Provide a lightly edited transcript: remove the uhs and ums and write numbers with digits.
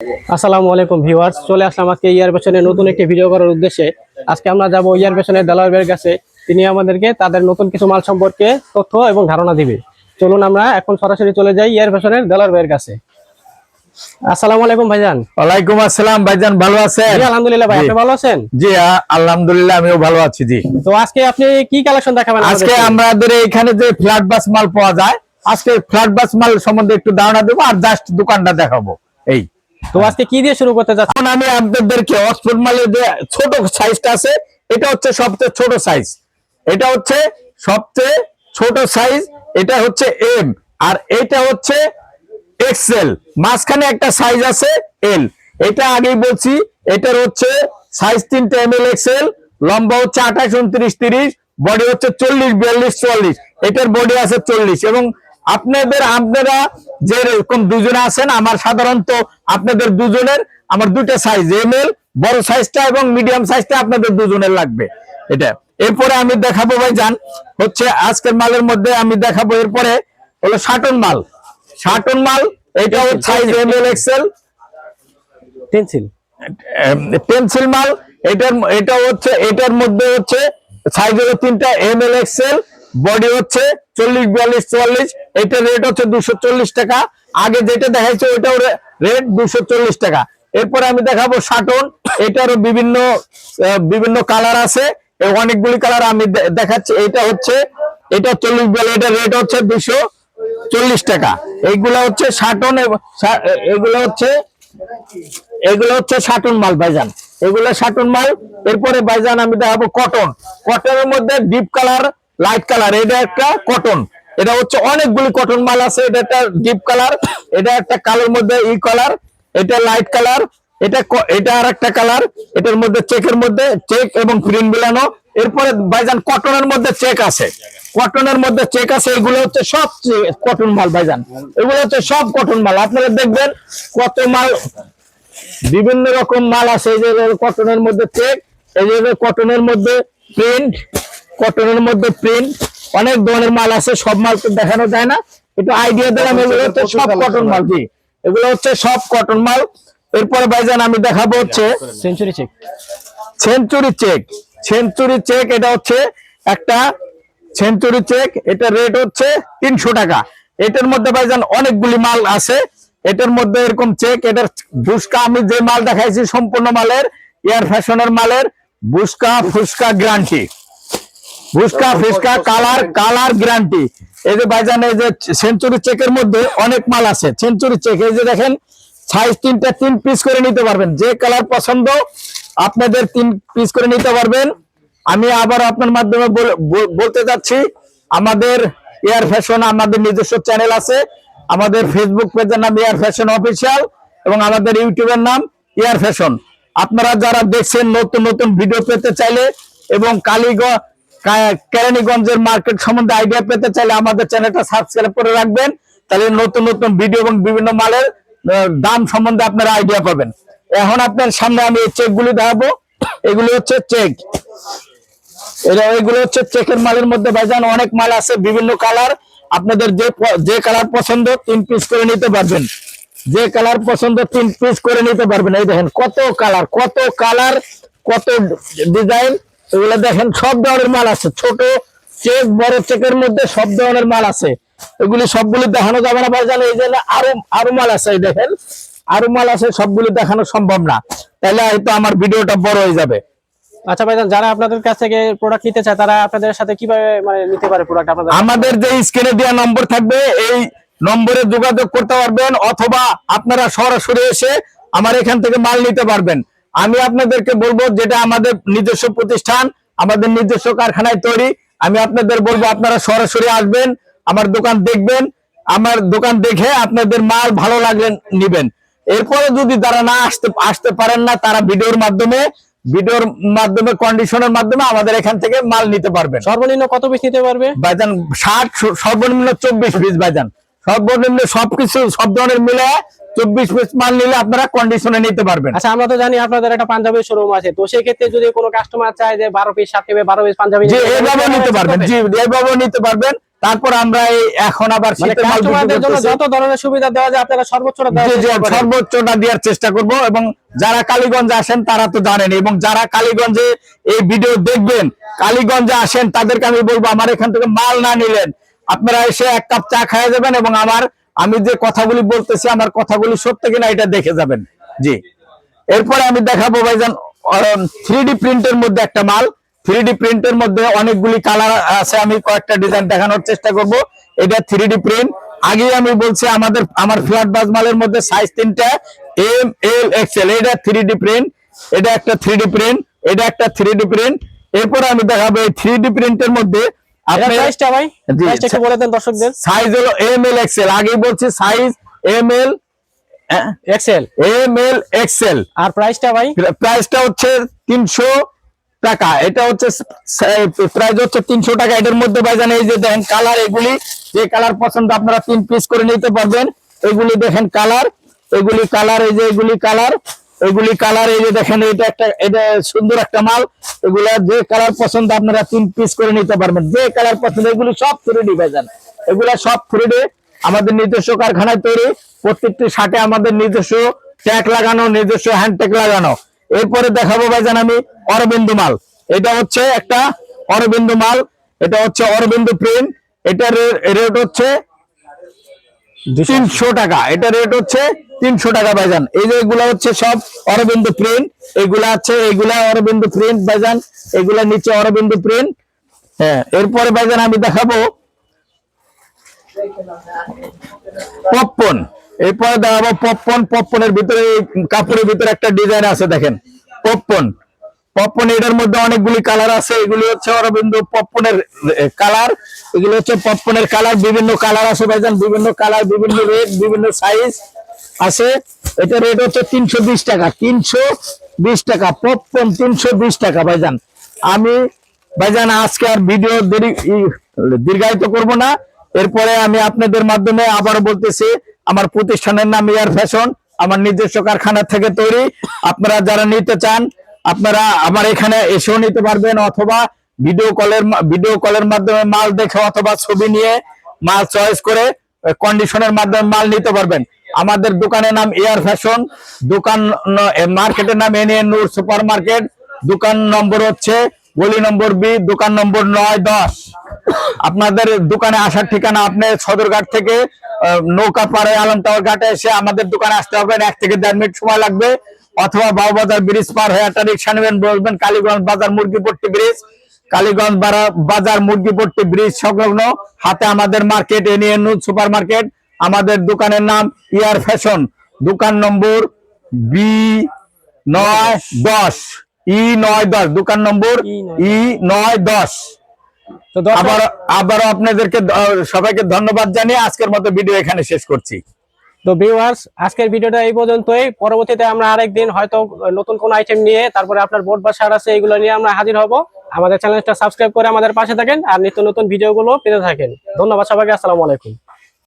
আসসালামু আলাইকুম ভিউয়ার্স, চলে আসলাম আজকে ইয়ার পেছনে নতুন একটি ভিডিও করার উদ্দেশ্যে। আজকে আমরা যাব ইয়ার পেছনে দালাল ভাইয়ের কাছে। তিনি আমাদেরকে তাদের নতুন কিছু মাল সম্পর্কে তথ্য এবং ধারণা দিবে। চলুন আমরা এখন সরাসরি চলে যাই ইয়ার পেছনের দালাল ভাইয়ের কাছে। আসসালামু আলাইকুম ভাইজান। ওয়ালাইকুম আসসালাম ভাইজান, ভালো আছেন? জি আলহামদুলিল্লাহ ভাই, আপনি ভালো আছেন? জি আলহামদুলিল্লাহ, আমিও ভালো আছি। জি তো আজকে আপনি কি কালেকশন দেখাবেন? আজকে আমাদের এখানে যে ফ্ল্যাট বাস মাল পাওয়া যায়, আজকে ফ্ল্যাট বাস মাল সম্বন্ধে একটু ধারণা দেবো আর জাস্ট দোকানটা দেখাবো। এই তো আজকে কি দিয়ে শুরু করতে যাচ্ছেন? এখন আমি আপনাদেরকে অক্সফোর্ড মালের যে ছোট সাইজটা আছে, এটা হচ্ছে সবচেয়ে ছোট সাইজ। এটা হচ্ছে সবচেয়ে ছোট সাইজ, এটা হচ্ছে এম, আর এটা হচ্ছে এক্সেল। মাঝখানে একটা সাইজ আছে এল। এটা আগেই বলছি, এটার হচ্ছে সাইজ 3টা এম এল এক্সেল, লম্বা হচ্ছে 28, 29, 30, বডি হচ্ছে 40, 42, 44। এটার বডি আছে 40। এবং আপনারা যেরকম দুজনে আছেন, আমার সাধারণত আপনাদের দুজনের আমার দুইটা সাইজ, এম এল বড় সাইজটা এবং মিডিয়াম সাইজটা আপনাদের দুজনের লাগবে। এটা এরপরে আমি দেখাবো ভাইজান, হচ্ছে আজকের মালের মধ্যে আমি দেখাবো। এরপরে হলো শাটন মাল। শাটন মাল এটা হচ্ছে size M L XL pencil মাল। এটা হচ্ছে এটার মধ্যে হচ্ছে সাইজ হলো 3টা এম এল এক্সেল, বডি হচ্ছে 40, 42, 44। এটার রেট হচ্ছে 240 টাকা। আগে যেটা দেখাইছে ওটাও রেট 240 টাকা। এরপরে আমি দেখাবো শাটন। এটারও বিভিন্ন কালার আছে, অনেকগুলি কালার আমি দেখাচ্ছি। এটা 40, 42, এটার রেট হচ্ছে 240 টাকা। এইগুলা হচ্ছে শাটন, এগুলো হচ্ছে শাটন মাল ভাইজান, এগুলো শাটন মাল। এরপরে ভাইজান আমি দেখাবো কটন। কটনের মধ্যে ডিপ কালার, লাইট কালার। এটা একটা কটন, এটা হচ্ছে অনেকগুলি কটন মাল আছে। এটা একটা ডিপ কালার, এটা একটা কালোর মধ্যে ই কালার, এটা লাইট কালার, এটা আর একটা কালার। এটার মধ্যে চেকের মধ্যে চেক এবং প্রিন্ট বিলানো। এরপরে ভাইজান কটনের মধ্যে চেক আছে, কটনের মধ্যে চেক আছে। এগুলো হচ্ছে সব কটন মাল ভাইজান, এগুলো হচ্ছে সব কটন মাল। আপনারা দেখবেন কত মাল, বিভিন্ন রকম মাল আছে। এই যে কটনের মধ্যে চেক, এই যে কটনের মধ্যে প্রিন্ট, কটনের মধ্যে প্রিন্ট, অনেক ধরনের মাল আছে। সব মাল তো দেখানো যায় না, একটু আইডিয়া দিলাম। এগুলো হচ্ছে সব কটন মাল। জি এগুলো হচ্ছে সব কটন মাল। এরপরে ভাইজান আমি দেখাবো হচ্ছে century check. Century check, century check. এটা হচ্ছে একটা সেঞ্চুরি চেক, এটা রেট হচ্ছে 300 টাকা। এটার মধ্যে ভাইজান অনেকগুলি মাল আছে। এটার মধ্যে এরকম চেক, এটার বুস্কা, আমি যে মাল দেখাইছি সম্পূর্ণ মালের এয়ার ফ্যাশনের মালের বুস্কা ফুস্কা গ্যারান্টি, বুস্কা ফুস্কা কালার গ্যারান্টি। এই যে ভাইজান, এই যে সেঞ্চুরি চেকের মধ্যে অনেক মাল আছে। সেঞ্চুরি চেক, এই যে দেখেন সাইজ 3টা 3 পিস করে নিতে পারবেন। যে কালার পছন্দ আপনাদের 3 পিস করে নিতে পারবেন। আমি আবার আপনার মাধ্যমে বলতে যাচ্ছি, আমাদের এয়ার ফ্যাশন, আমাদের নিজস্ব চ্যানেল আছে। আমাদের ফেসবুক পেজের নাম এয়ার ফ্যাশন অফিসিয়াল এবং আমাদের ইউটিউবের নাম এয়ার ফ্যাশন। আপনারা যারা দেখছেন, নতুন নতুন ভিডিও পেতে চাইলে এবং কেরানীগঞ্জের মার্কেট সম্বন্ধে আইডিয়া পেতে চাইলে আমাদের চ্যানেলটা সাবস্ক্রাইব করে রাখবেন। তাহলে নতুন নতুন ভিডিও এবং বিভিন্ন মালের দাম সম্বন্ধে আপনারা আইডিয়া পাবেন। এখন আপনার সামনে আমি এই চেকগুলি দেখাবো। এগুলি হচ্ছে চেক, এগুলো হচ্ছে চেকের মালের মধ্যে ভাইজান অনেক মাল আছে, বিভিন্ন কালার। আপনাদের যে কালার পছন্দ 3 পিস করে নিতে পারবেন। যে কালার পছন্দ 3 পিস করে নিতে পারবেন। এই দেখেন কত কালার, কত ডিজাইন। এগুলো দেখেন সব ধরনের মাল আছে, ছোট চেক বড় চেকের মধ্যে সব ধরনের মাল আছে। এগুলি সবগুলি দেখানো যাবে না ভাইজান, এই জন্য আরো মাল আছে। এই দেখেন আরো মাল আছে, সবগুলি দেখানো সম্ভব না, তাহলে হয়তো আমার ভিডিওটা বড় হয়ে যাবে। আচ্ছা ভাইজান, যারা আপনাদের কাছ থেকে প্রোডাক্ট নিতে চায় তারা আপনাদের সাথে কিভাবে নিতে পারে প্রোডাক্ট? আমাদের যে স্ক্রিনে দেওয়া নম্বর থাকবে, এই নম্বরে যোগাযোগ করতে পারবেন, অথবা আপনারা সরাসরি এসে আমার এখান থেকে মাল নিতে পারবেন। আমি আপনাদেরকে বলবো, যেটা আমাদের নিজস্ব প্রতিষ্ঠান, আমাদের নিজস্ব কারখানায় তৈরি, আমি আপনাদের বলবো আপনারা সরাসরি আসবেন, আমার দোকান দেখবেন, আমার দোকান দেখে আপনাদের মাল ভালো লাগলে নিবেন। এরপরে যদি তারা না আসতে পারেন না, তারা ভিডিওর মাধ্যমে কন্ডিশনের মাধ্যমে আমাদের এখান থেকে মাল নিতে পারবেন। সর্বনিম্ন কত পিস নিতে পারবে ভাইজান? 60, সর্বনিম্ন 24 পিস ভাইজান। সর্বনিম্ন সবকিছু সব ধরনের মিলে 24 পিস মাল নিলে আপনারা কন্ডিশনে নিতে পারবেন। আচ্ছা, আমরা তো জানি আপনাদের একটা পাঞ্জাবি শোরুম আছে, তো সেই ক্ষেত্রে যদি কোনো কাস্টমার চায় যে 12 পিস 7 পিস 12 পিস পাঞ্জাবি, জি এইভাবে নিতে পারবেন। জি এইভাবে নিতে পারবেন। তারপর আমরা এই এখন আবার মানে শীতের মাল বিক্রি কাস্টমারদের জন্য করতেছি। যত ধরনের সুবিধা দেওয়া যায় আপনারা সর্বোচ্চটা দেওয়ার জি, জি, চেষ্টা করেন। সর্বোচ্চটা দেওয়ার চেষ্টা করব। এবং যারা কালীগঞ্জে আসেন তারা তো জানেন, এবং যারা কালীগঞ্জে এই ভিডিও দেখবেন, কালীগঞ্জে আসেন, তাদেরকে আমি বলবো আমার এখান থেকে মাল না নিলেন আপনারা এসে এক কাপ চা খাইয়ে যাবেন, এবং আমি যে কথাগুলি বলতেছি আমার কথাগুলি সত্য কিনা এটা দেখে যাবেন। জি, এরপরে আমি দেখাবো ভাইজান 3D প্রিন্টের মধ্যে একটা মাল। 3D প্রিন্টের মধ্যে অনেকগুলি কালার আছে, আমি কয়েকটা ডিজাইন দেখানোর চেষ্টা করব। এটা 3D প্রিন্ট। আগে আমি বলছি আমার ফ্ল্যাট বাজ মালের মধ্যে সাইজ 3টা, এম, এল, এক্সেল। এটা 3D প্রিন্ট, এটা একটা 3D প্রিন্ট, এটা একটা 3D প্রিন্ট। এরপরে আমি দেখাবো এই 3D প্রিন্টের মধ্যে আপনার আপনার প্রাইসটা ভাই, জি, প্রাইসটা একটু বলে দেন দর্শকদের। সাইজ হলো এম, এল, এক্সেল। আগেই বলছি size M, L, Excel Excel. আর প্রাইসটা ভাই? প্রাইসটা হচ্ছে 300 টাকা। এটা হচ্ছে প্রাইস হচ্ছে 300 টাকা। এটার মধ্যে ভাইজান এই যে দেখেন কালার, এগুলি যে কালার পছন্দ আপনারা 3 পিস করে নিতে পারবেন। এগুলি দেখেন কালার, এগুলি কালার, এই যে এগুলি কালার, এগুলি কালার, এই যে দেখেন এটা সুন্দর একটা মাল। এগুলা যে কালার পছন্দ আপনারা 3 পিস করে নিতে পারবেন, যে কালার পছন্দ। এগুলি সব 3D ভাইজান, এগুলা সব 3D আমাদের নিজস্ব কারখানায় তৈরি। প্রত্যেকটি শার্টে আমাদের নিজস্ব ট্যাগ লাগানো, নিজস্ব হ্যান্ড ট্যাগ লাগানো। এরপরে দেখাবো ভাইজান আমি অরবিন্দু মাল। এটা হচ্ছে একটা অরবিন্দু মাল, এটা হচ্ছে অরবিন্দু প্রিন্ট। এটার রেট হচ্ছে 300 টাকা। এটা রেট হচ্ছে 300 টাকা ভাইজান। এই যে এগুলা হচ্ছে সব অরবিন্দু প্রিন্ট, এগুলা আছে, এগুলা অরবিন্দু প্রিন্ট ভাইজান, এগুলা নিচে অরবিন্দু প্রিন্ট। হ্যাঁ, এরপরে ভাইজান আমি দেখাবো পপকর্ন। এরপরে দেখাবো পপকর্ন। পপকর্নের ভিতরে কাপড়ের ভিতরে একটা ডিজাইন আছে, দেখেন পপকর্ন। পপকর্ন এটার মধ্যে অনেকগুলি কালার আছে। এগুলি হচ্ছে অরবিন্দ পপকর্নের কালার, এগুলো হচ্ছে পপকর্নের কালার। বিভিন্ন কালার আছে ভাইজান, বিভিন্ন কালার, বিভিন্ন রেট, বিভিন্ন সাইজ আছে। এটা রেট হচ্ছে 320 টাকা। 320 টাকা পপকর্ন, 320 টাকা ভাইজান। আমি ভাইজান আজকে আর ভিডিও দীর্ঘায়িত করব না। এরপরে আমি আপনাদের মাধ্যমে আবারও বলতেছি, আমার প্রতিষ্ঠানের নাম এয়ার ফ্যাশন, আমার নিজস্ব কারখানা থেকে তৈরি। আপনারা যারা নিতে চান আপনারা আমার এখানে এসেও নিতে পারবেন, অথবা ভিডিও কলের মাধ্যমে মাল দেখে অথবা ছবি নিয়ে মাল চয়েস করে কন্ডিশনের মাধ্যমে মাল নিতে পারবেন। আমাদের দোকানের নাম এয়ার ফ্যাশন, দোকান মার্কেটের নাম এনএ নূর সুপার মার্কেট। দোকান নম্বর হচ্ছে গলি নম্বর বি, দোকান নম্বর 9-10। আপনাদের দোকানে আসার ঠিকানা, আপনি সদরঘাট থেকে নৌকা পাড়ে আলম টাওয়ার ঘাটে এসে আমাদের দোকানে আসতে হবে, 1 থেকে 1.5 মিনিট সময় লাগবে। অথবা বাবুবাজার ব্রিজ পার হয়ে একটা রিক্সা নেবেন, বলবেন কালীগঞ্জ বাজার মুরগিপট্টি ব্রিজ। কালীগঞ্জ বাজার মুরগিপট্টি ব্রিজ সংলগ্ন হাতে আমাদের মার্কেট, এনএ নূর সুপার মার্কেট। আমাদের দোকানের নাম ইয়ার ফ্যাশন, দোকান নম্বর B9-10, E9-10, দোকান নম্বর E9-10। তো দর্শক, আবারও আপনাদেরকে সবাইকে ধন্যবাদ জানিয়ে আজকের মতো ভিডিও এখানে শেষ করছি। তো ভিউয়ার্স, আজকের ভিডিওটা এই পর্যন্তই। পরবর্তীতে আমরা আরেকদিন হয়তো নতুন কোন আইটেম নিয়ে, তারপরে আপনার বোর্ড বা শার্ট আছে, এগুলো নিয়ে আমরা হাজির হব। আমাদের চ্যানেলটা সাবস্ক্রাইব করে আমাদের পাশে থাকেন আর নিত্য নতুন ভিডিওগুলো পেতে থাকেন। ধন্যবাদ সবাইকে, আসসালামু আলাইকুম।